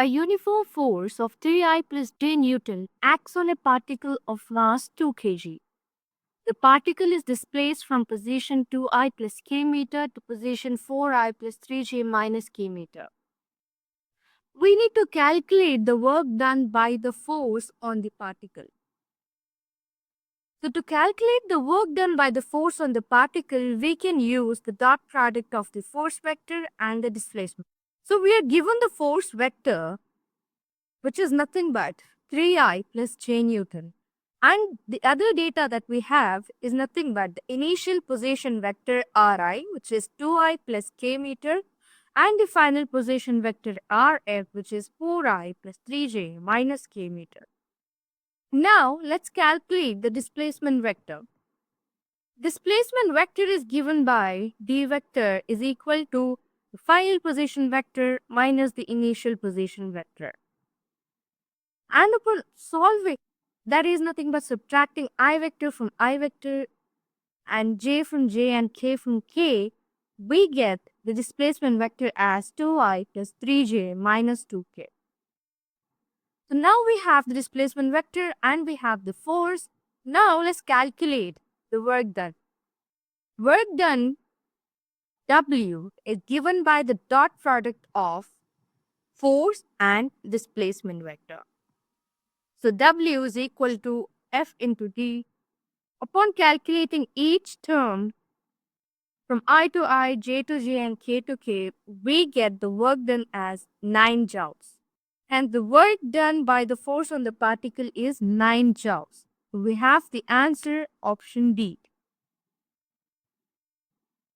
A uniform force of 3I plus j Newton acts on a particle of mass 2 kg. The particle is displaced from position 2I plus k meter to position 4I plus 3j minus k meter. We need to calculate the work done by the force on the particle. So to calculate the work done by the force on the particle, we can use the dot product of the force vector and the displacement. So we are given the force vector, which is nothing but 3I plus j Newton. And the other data that we have is nothing but the initial position vector Ri, which is 2I plus k meter, and the final position vector Rf, which is 4I plus 3j minus k meter. Now, let's calculate the displacement vector. Displacement vector is given by d vector is equal to the final position vector minus the initial position vector. And upon solving, that is nothing but subtracting I vector from I vector and j from j and k from k, we get the displacement vector as 2I plus 3j minus 2k. So now we have the displacement vector and we have the force. Now let's calculate the work done. Work done, W, is given by the dot product of force and displacement vector. So W is equal to F into D. Upon calculating each term from I to I, J to J and K to K, we get the work done as 9 joules. And the work done by the force on the particle is 9 joules. We have the answer option D.